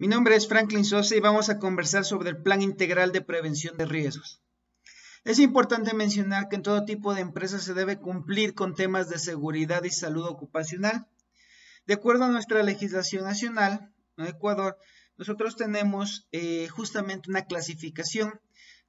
Mi nombre es Franklin Sosa y vamos a conversar sobre el Plan Integral de Prevención de Riesgos. Es importante mencionar que en todo tipo de empresas se debe cumplir con temas de seguridad y salud ocupacional. De acuerdo a nuestra legislación nacional, en Ecuador, nosotros tenemos justamente una clasificación.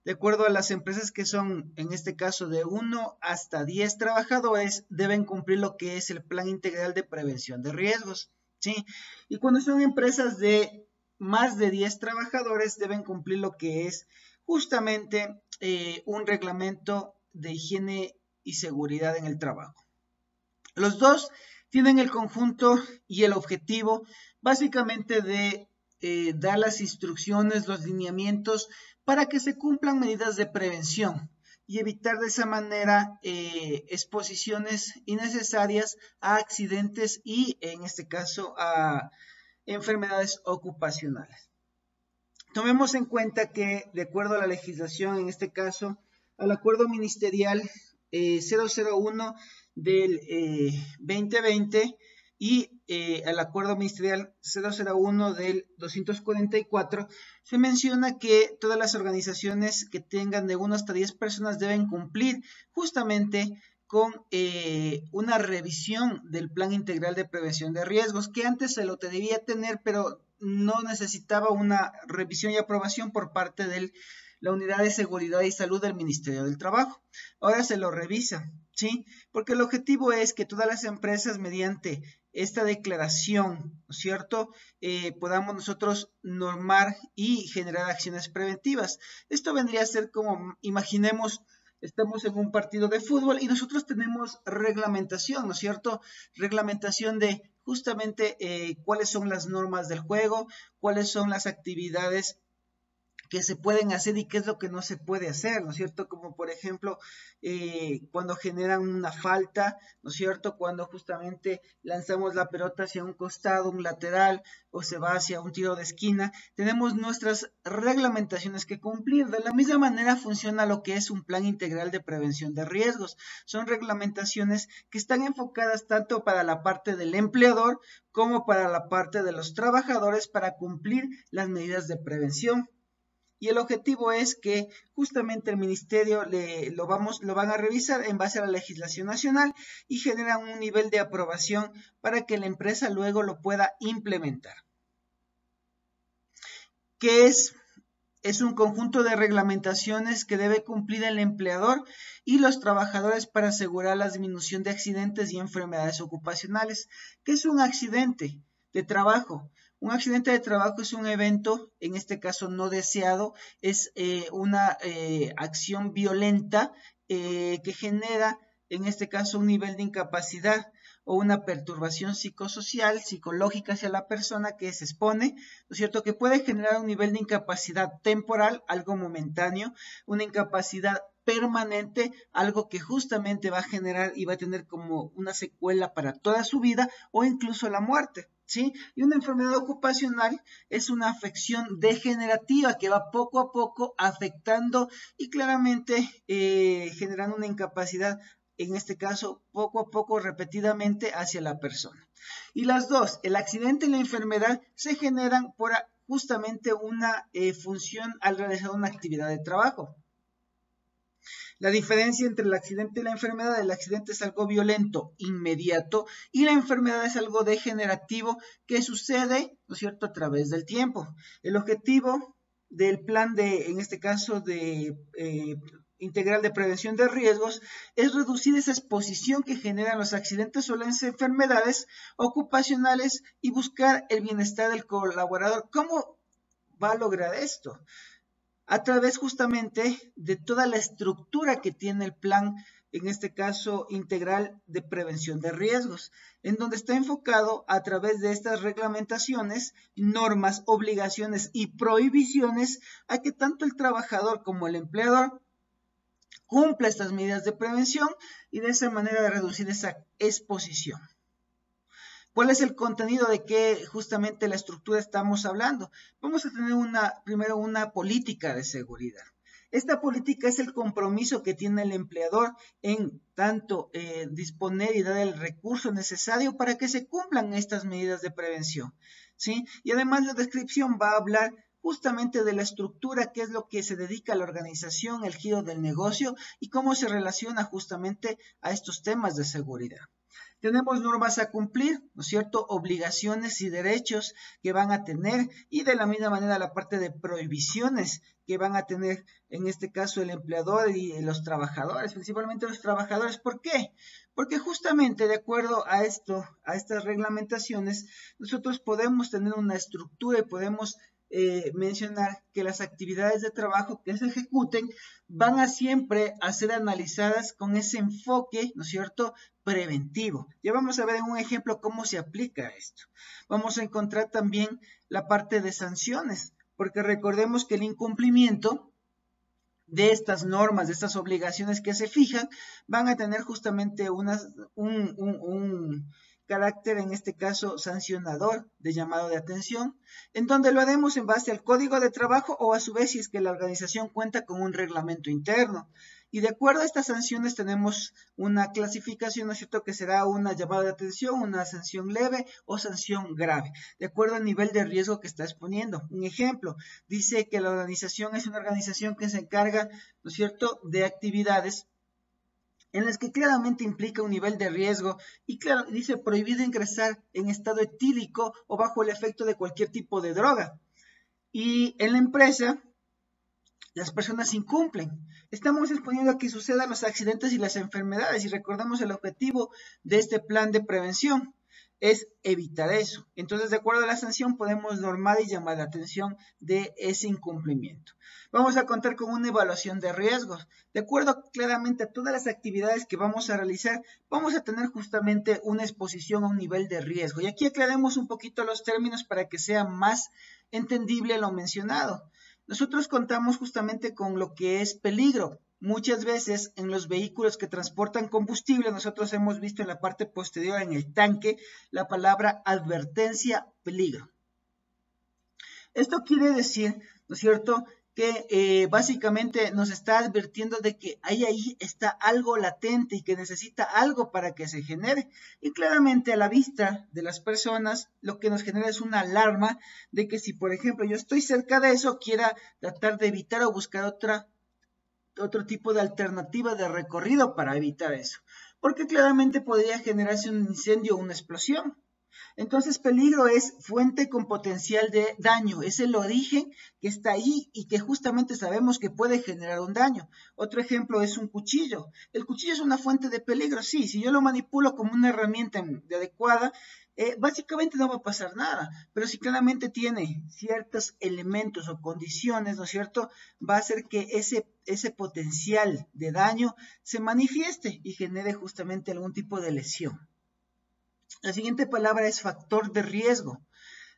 De acuerdo a las empresas que son, en este caso, de 1 hasta 10 trabajadores, deben cumplir lo que es el Plan Integral de Prevención de Riesgos, ¿sí? Y cuando son empresas de más de 10 trabajadores, deben cumplir lo que es justamente un reglamento de higiene y seguridad en el trabajo. Los dos tienen el conjunto y el objetivo básicamente de dar las instrucciones, los lineamientos para que se cumplan medidas de prevención y evitar de esa manera exposiciones innecesarias a accidentes y en este caso a enfermedades ocupacionales. Tomemos en cuenta que de acuerdo a la legislación, en este caso al acuerdo ministerial 001 del 2020 y al acuerdo ministerial 001 del 244, se menciona que todas las organizaciones que tengan de 1 hasta 10 personas deben cumplir justamente con una revisión del Plan Integral de Prevención de Riesgos, que antes se lo debía tener, pero no necesitaba una revisión y aprobación por parte de la Unidad de Seguridad y Salud del Ministerio del Trabajo. Ahora se lo revisa, ¿sí? Porque el objetivo es que todas las empresas mediante esta declaración, ¿no es cierto?, podamos nosotros normar y generar acciones preventivas. Esto vendría a ser como, imaginemos, estamos en un partido de fútbol y nosotros tenemos reglamentación, ¿no es cierto? Reglamentación de justamente cuáles son las normas del juego, cuáles son las actividades que se pueden hacer y qué es lo que no se puede hacer, ¿no es cierto? Como por ejemplo, cuando generan una falta, ¿no es cierto? Cuando justamente lanzamos la pelota hacia un costado, un lateral, o se va hacia un tiro de esquina, tenemos nuestras reglamentaciones que cumplir. De la misma manera funciona lo que es un plan integral de prevención de riesgos. Son reglamentaciones que están enfocadas tanto para la parte del empleador como para la parte de los trabajadores para cumplir las medidas de prevención. Y el objetivo es que justamente el ministerio lo van a revisar en base a la legislación nacional y generan un nivel de aprobación para que la empresa luego lo pueda implementar. ¿Qué es? Es un conjunto de reglamentaciones que debe cumplir el empleador y los trabajadores para asegurar la disminución de accidentes y enfermedades ocupacionales. ¿Qué es un accidente de trabajo? Un accidente de trabajo es un evento, en este caso no deseado, es una acción violenta que genera, en este caso, un nivel de incapacidad o una perturbación psicosocial, psicológica hacia la persona que se expone, ¿no es cierto?, que puede generar un nivel de incapacidad temporal, algo momentáneo, una incapacidad permanente, algo que justamente va a generar y va a tener como una secuela para toda su vida o incluso la muerte, ¿sí? Y una enfermedad ocupacional es una afección degenerativa que va poco a poco afectando y claramente generando una incapacidad, en este caso, poco a poco, repetidamente hacia la persona. Y las dos, el accidente y la enfermedad, se generan por justamente una función al realizar una actividad de trabajo. La diferencia entre el accidente y la enfermedad: el accidente es algo violento, inmediato, y la enfermedad es algo degenerativo que sucede, ¿no es cierto?, a través del tiempo. El objetivo del plan en este caso, integral de prevención de riesgos, es reducir esa exposición que generan los accidentes o las enfermedades ocupacionales y buscar el bienestar del colaborador. ¿Cómo va a lograr esto? A través justamente de toda la estructura que tiene el plan, en este caso integral de prevención de riesgos, en donde está enfocado a través de estas reglamentaciones, normas, obligaciones y prohibiciones a que tanto el trabajador como el empleador cumpla estas medidas de prevención y de esa manera reducir esa exposición. ¿Cuál es el contenido de qué justamente la estructura estamos hablando? Vamos a tener primero una política de seguridad. Esta política es el compromiso que tiene el empleador en tanto disponer y dar el recurso necesario para que se cumplan estas medidas de prevención. ¿sí? Y además la descripción va a hablar justamente de la estructura, qué es lo que se dedica a la organización, el giro del negocio y cómo se relaciona justamente a estos temas de seguridad. Tenemos normas a cumplir, ¿no es cierto? Obligaciones y derechos que van a tener y de la misma manera la parte de prohibiciones que van a tener en este caso el empleador y los trabajadores, principalmente los trabajadores. ¿Por qué? Porque justamente de acuerdo a esto, a estas reglamentaciones, nosotros podemos tener una estructura y podemos mencionar que las actividades de trabajo que se ejecuten van a siempre a ser analizadas con ese enfoque, ¿no es cierto?, preventivo. Ya vamos a ver en un ejemplo cómo se aplica esto. Vamos a encontrar también la parte de sanciones, porque recordemos que el incumplimiento de estas normas, de estas obligaciones que se fijan, van a tener justamente un carácter, en este caso, sancionador de llamado de atención, en donde lo haremos en base al código de trabajo o a su vez si es que la organización cuenta con un reglamento interno. Y de acuerdo a estas sanciones tenemos una clasificación, ¿no es cierto?, que será una llamada de atención, una sanción leve o sanción grave, de acuerdo al nivel de riesgo que está exponiendo. Un ejemplo, dice que la organización es una organización que se encarga, ¿no es cierto?, de actividades en las que claramente implica un nivel de riesgo y claro, dice prohibido ingresar en estado etílico o bajo el efecto de cualquier tipo de droga. Y en la empresa, las personas incumplen. Estamos exponiendo a que sucedan los accidentes y las enfermedades y recordemos el objetivo de este plan de prevención es evitar eso. Entonces, de acuerdo a la sanción, podemos normar y llamar la atención de ese incumplimiento. Vamos a contar con una evaluación de riesgos. De acuerdo claramente a todas las actividades que vamos a realizar, vamos a tener justamente una exposición a un nivel de riesgo. Y aquí aclaremos un poquito los términos para que sea más entendible lo mencionado. Nosotros contamos justamente con lo que es peligro. Muchas veces en los vehículos que transportan combustible, nosotros hemos visto en la parte posterior, en el tanque, la palabra advertencia peligro. Esto quiere decir, ¿no es cierto?, que básicamente nos está advirtiendo de que ahí está algo latente y que necesita algo para que se genere. Y claramente a la vista de las personas, lo que nos genera es una alarma de que si, por ejemplo, yo estoy cerca de eso, quiera tratar de evitar o buscar otro tipo de alternativa de recorrido para evitar eso. Porque claramente podría generarse un incendio o una explosión. Entonces, peligro es fuente con potencial de daño, es el origen que está ahí y que justamente sabemos que puede generar un daño. Otro ejemplo es un cuchillo. El cuchillo es una fuente de peligro, sí, si yo lo manipulo como una herramienta adecuada, básicamente no va a pasar nada, pero si claramente tiene ciertos elementos o condiciones, ¿no es cierto?, va a hacer que ese potencial de daño se manifieste y genere justamente algún tipo de lesión. La siguiente palabra es factor de riesgo.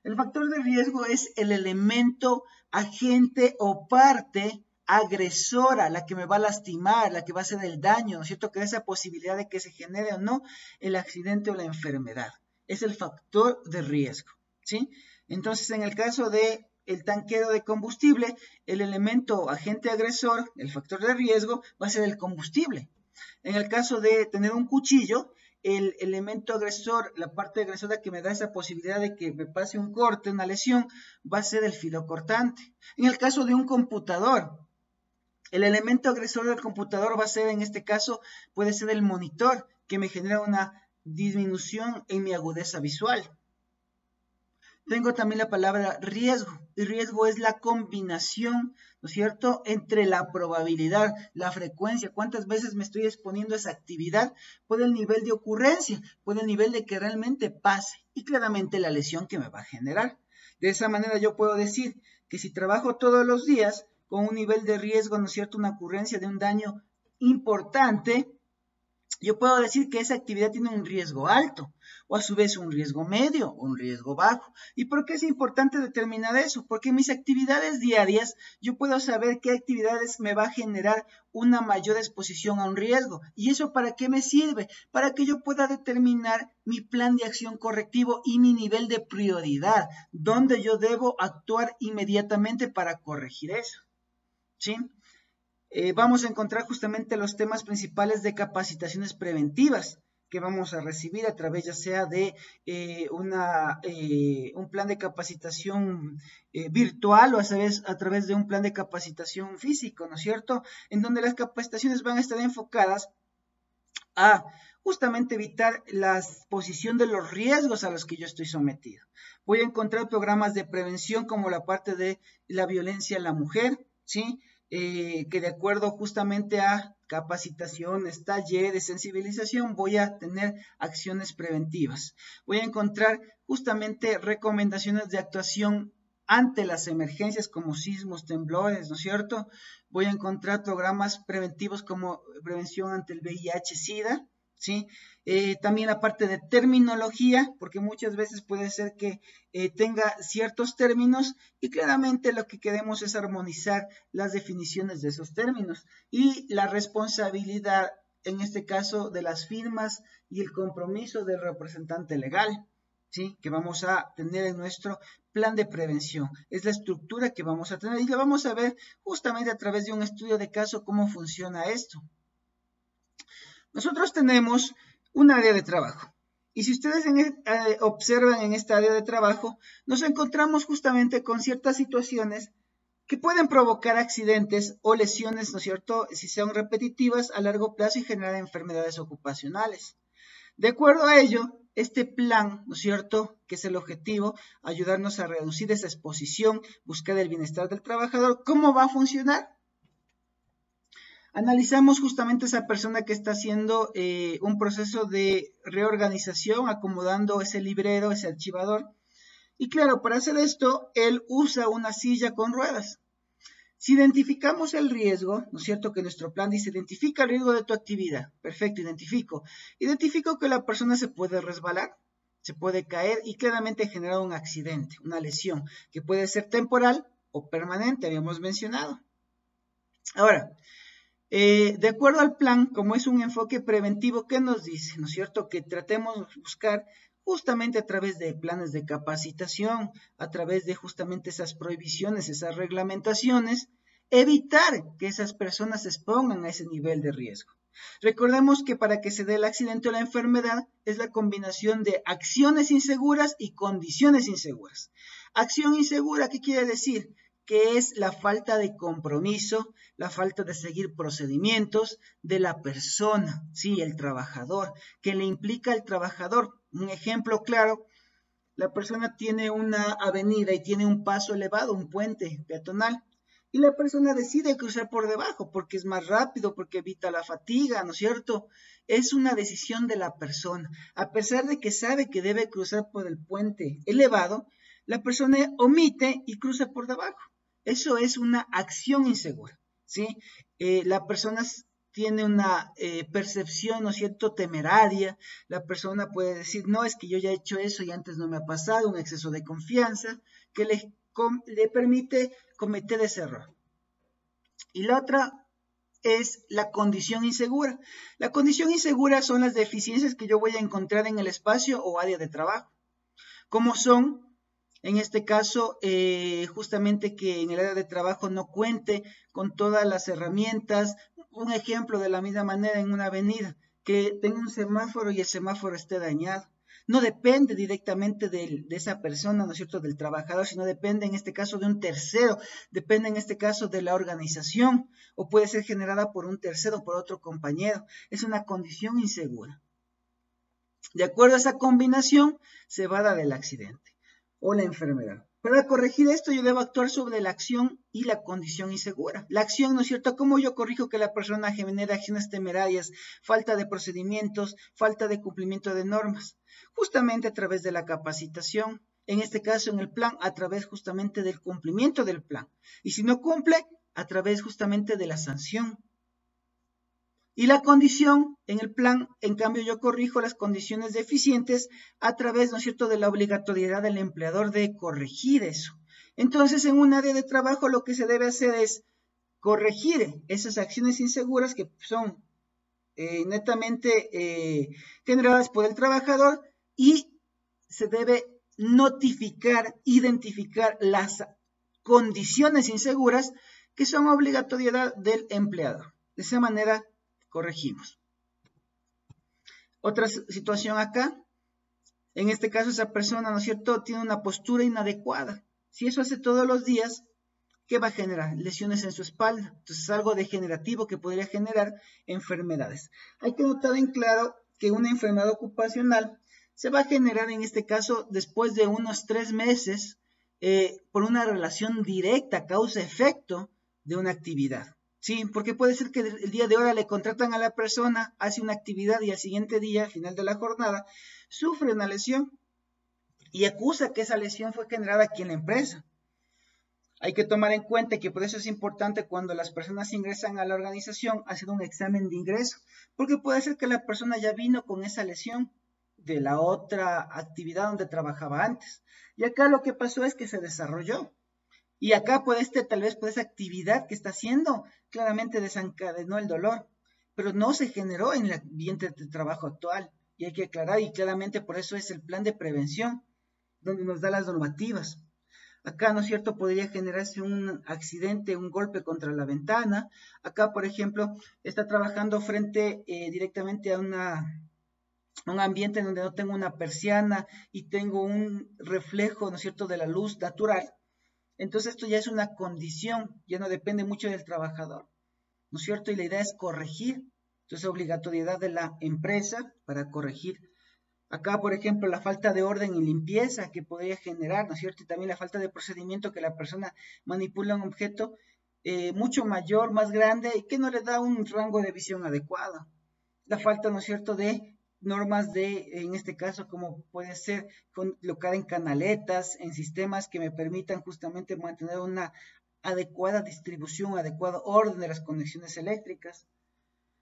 El factor de riesgo es el elemento, agente o parte agresora, la que me va a lastimar, la que va a hacer el daño, ¿no es cierto?, que esa posibilidad de que se genere o no el accidente o la enfermedad. Es el factor de riesgo, ¿sí? Entonces, en el caso de el tanquero de combustible, el elemento agente agresor, el factor de riesgo, va a ser el combustible. En el caso de tener un cuchillo, el elemento agresor, la parte agresora que me da esa posibilidad de que me pase un corte, una lesión, va a ser el filo cortante. En el caso de un computador, el elemento agresor del computador va a ser, en este caso, puede ser el monitor, que me genera una disminución en mi agudeza visual. Tengo también la palabra riesgo, y riesgo es la combinación, ¿no es cierto?, entre la probabilidad, la frecuencia, cuántas veces me estoy exponiendo a esa actividad, por el nivel de ocurrencia, por el nivel de que realmente pase, y claramente la lesión que me va a generar. De esa manera yo puedo decir que si trabajo todos los días con un nivel de riesgo, ¿no es cierto?, una ocurrencia de un daño importante, yo puedo decir que esa actividad tiene un riesgo alto, o a su vez un riesgo medio, o un riesgo bajo. ¿Y por qué es importante determinar eso? Porque en mis actividades diarias yo puedo saber qué actividades me va a generar una mayor exposición a un riesgo. ¿Y eso para qué me sirve? Para que yo pueda determinar mi plan de acción correctivo y mi nivel de prioridad, donde yo debo actuar inmediatamente para corregir eso. ¿Sí? Vamos a encontrar justamente los temas principales de capacitaciones preventivas. que vamos a recibir a través ya sea de un plan de capacitación virtual o a través de un plan de capacitación físico, ¿no es cierto? En donde las capacitaciones van a estar enfocadas a justamente evitar la exposición de los riesgos a los que yo estoy sometido. Voy a encontrar programas de prevención como la parte de la violencia en la mujer, ¿sí? Que de acuerdo justamente a capacitaciones, talleres, sensibilización, voy a tener acciones preventivas. Voy a encontrar justamente recomendaciones de actuación ante las emergencias como sismos, temblores, ¿no es cierto? Voy a encontrar programas preventivos como prevención ante el VIH-Sida, ¿sí? También la parte de terminología, porque muchas veces puede ser que tenga ciertos términos y claramente lo que queremos es armonizar las definiciones de esos términos y la responsabilidad, en este caso, de las firmas y el compromiso del representante legal, ¿sí? Que vamos a tener en nuestro plan de prevención. Es la estructura que vamos a tener y lo vamos a ver justamente a través de un estudio de caso cómo funciona esto. Nosotros tenemos un área de trabajo y si ustedes observan en esta área de trabajo, nos encontramos justamente con ciertas situaciones que pueden provocar accidentes o lesiones, ¿no es cierto?, si son repetitivas a largo plazo y generar enfermedades ocupacionales. De acuerdo a ello, este plan, ¿no es cierto?, que es el objetivo, ayudarnos a reducir esa exposición, buscar el bienestar del trabajador. ¿Cómo va a funcionar? Analizamos justamente esa persona que está haciendo un proceso de reorganización, acomodando ese librero, ese archivador. Y claro, para hacer esto, él usa una silla con ruedas. Si identificamos el riesgo, ¿no es cierto? Que nuestro plan dice, identifica el riesgo de tu actividad. Perfecto, identifico. Identifico que la persona se puede resbalar, se puede caer y claramente generar un accidente, una lesión, que puede ser temporal o permanente, habíamos mencionado. Ahora, de acuerdo al plan, como es un enfoque preventivo, ¿qué nos dice? ¿No es cierto? Que tratemos de buscar justamente a través de planes de capacitación, a través de justamente esas prohibiciones, esas reglamentaciones, evitar que esas personas se expongan a ese nivel de riesgo. Recordemos que para que se dé el accidente o la enfermedad es la combinación de acciones inseguras y condiciones inseguras. Acción insegura, ¿qué quiere decir? Que es la falta de compromiso, la falta de seguir procedimientos de la persona, sí, el trabajador, que le implica al trabajador. Un ejemplo claro, la persona tiene una avenida y tiene un paso elevado, un puente peatonal, y la persona decide cruzar por debajo porque es más rápido, porque evita la fatiga, ¿no es cierto? Es una decisión de la persona. A pesar de que sabe que debe cruzar por el puente elevado, la persona omite y cruza por debajo. Eso es una acción insegura, ¿sí? La persona tiene una percepción, ¿no es cierto?, temeraria. La persona puede decir, no, es que yo ya he hecho eso y antes no me ha pasado, un exceso de confianza que le permite cometer ese error. Y la otra es la condición insegura. La condición insegura son las deficiencias que yo voy a encontrar en el espacio o área de trabajo, como son, en este caso, justamente que en el área de trabajo no cuente con todas las herramientas. Un ejemplo de la misma manera en una avenida, que tenga un semáforo y el semáforo esté dañado. No depende directamente de esa persona, ¿no es cierto?, del trabajador, sino depende en este caso de un tercero, depende en este caso de la organización, o puede ser generada por un tercero, por otro compañero. Es una condición insegura. De acuerdo a esa combinación, se va a dar el accidente o la enfermedad. Para corregir esto, yo debo actuar sobre la acción y la condición insegura. La acción, ¿no es cierto? ¿Cómo yo corrijo que la persona genere acciones temerarias, falta de procedimientos, falta de cumplimiento de normas? Justamente a través de la capacitación. En este caso, en el plan, a través justamente del cumplimiento del plan. Y si no cumple, a través justamente de la sanción. Y la condición en el plan, en cambio, yo corrijo las condiciones deficientes a través, ¿no es cierto?, de la obligatoriedad del empleador de corregir eso. Entonces, en un área de trabajo lo que se debe hacer es corregir esas acciones inseguras que son netamente generadas por el trabajador y se debe notificar, identificar las condiciones inseguras que son obligatoriedad del empleador. De esa manera, corregimos. Otra situación acá, en este caso esa persona, ¿no es cierto?, tiene una postura inadecuada. Si eso hace todos los días, ¿qué va a generar? Lesiones en su espalda. Entonces es algo degenerativo que podría generar enfermedades. Hay que notar en claro que una enfermedad ocupacional se va a generar en este caso después de unos 3 meses por una relación directa, causa-efecto de una actividad. Sí, porque puede ser que el día de ahora le contratan a la persona, hace una actividad y al siguiente día, al final de la jornada, sufre una lesión y acusa que esa lesión fue generada aquí en la empresa. Hay que tomar en cuenta que por eso es importante cuando las personas ingresan a la organización hacer un examen de ingreso, porque puede ser que la persona ya vino con esa lesión de la otra actividad donde trabajaba antes. Y acá lo que pasó es que se desarrolló. Y acá tal vez por esa actividad que está haciendo, claramente desencadenó el dolor, pero no se generó en el ambiente de trabajo actual. Y hay que aclarar, y claramente por eso es el plan de prevención, donde nos da las normativas. Acá, ¿no es cierto?, podría generarse un accidente, un golpe contra la ventana. Acá, por ejemplo, está trabajando frente directamente a un ambiente donde no tengo una persiana y tengo un reflejo, ¿no es cierto?, de la luz natural. Entonces esto ya es una condición, ya no depende mucho del trabajador, ¿no es cierto? Y la idea es corregir. Entonces obligatoriedad de la empresa para corregir. Acá, por ejemplo, la falta de orden y limpieza que podría generar, ¿no es cierto? Y también la falta de procedimiento que la persona manipula un objeto mucho mayor, más grande, y que no le da un rango de visión adecuado. La falta, ¿no es cierto?, de normas en este caso, como puede ser colocar en canaletas, en sistemas que me permitan justamente mantener una adecuada distribución, adecuado orden de las conexiones eléctricas.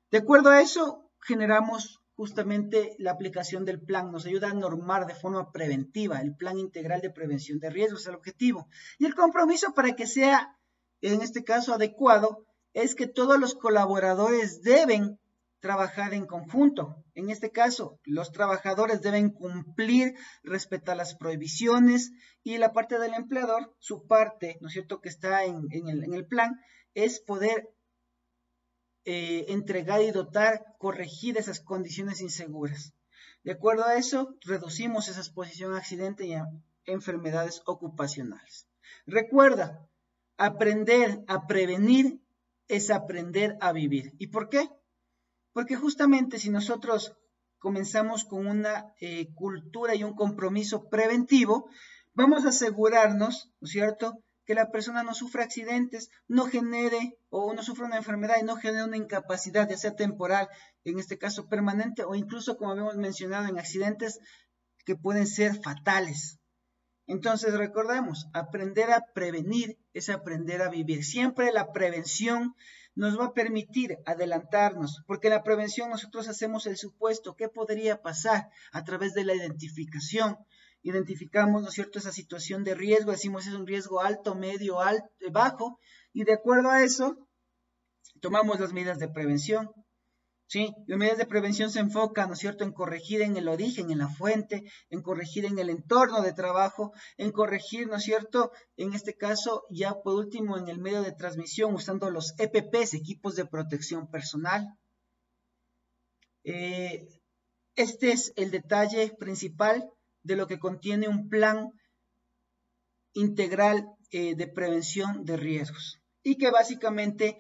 De acuerdo a eso, generamos justamente la aplicación del plan, nos ayuda a normar de forma preventiva, el plan integral de prevención de riesgos es el objetivo. Y el compromiso para que sea, en este caso, adecuado, es que todos los colaboradores deben trabajar en conjunto. En este caso, los trabajadores deben cumplir, respetar las prohibiciones y la parte del empleador, su parte, ¿no es cierto?, que está en el plan, es poder entregar y dotar, corregir esas condiciones inseguras. De acuerdo a eso, reducimos esa exposición a accidentes y a enfermedades ocupacionales. Recuerda, aprender a prevenir es aprender a vivir. ¿Y por qué? Porque justamente si nosotros comenzamos con una cultura y un compromiso preventivo, vamos a asegurarnos, ¿no es cierto?, que la persona no sufra accidentes, no genere o no sufra una enfermedad y no genere una incapacidad, ya sea temporal, en este caso permanente, o incluso, como habíamos mencionado, en accidentes que pueden ser fatales. Entonces, recordemos, aprender a prevenir es aprender a vivir. Siempre la prevención nos va a permitir adelantarnos, porque en la prevención nosotros hacemos el supuesto, ¿qué podría pasar? A través de la identificación. Identificamos, ¿no es cierto?, esa situación de riesgo, decimos es un riesgo alto, medio, alto, bajo, y de acuerdo a eso, tomamos las medidas de prevención. ¿Sí? Las medidas de prevención se enfocan, ¿no es cierto?, en corregir en el origen, en la fuente, en corregir en el entorno de trabajo, en corregir, ¿no es cierto?, en este caso, ya por último, en el medio de transmisión, usando los EPPs, equipos de protección personal. Este es el detalle principal de lo que contiene un plan integral de prevención de riesgos. Y que básicamente,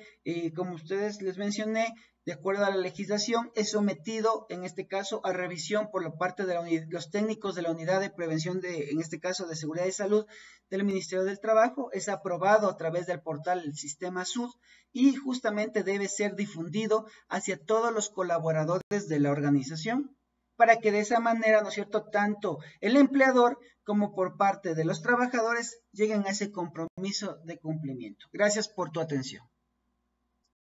como ustedes les mencioné, de acuerdo a la legislación, es sometido, en este caso, a revisión por la parte de los técnicos de la Unidad de Prevención, en este caso, de Seguridad y Salud del Ministerio del Trabajo, es aprobado a través del portal del Sistema SUD y justamente debe ser difundido hacia todos los colaboradores de la organización, para que de esa manera, ¿no es cierto?, tanto el empleador como por parte de los trabajadores lleguen a ese compromiso de cumplimiento. Gracias por tu atención.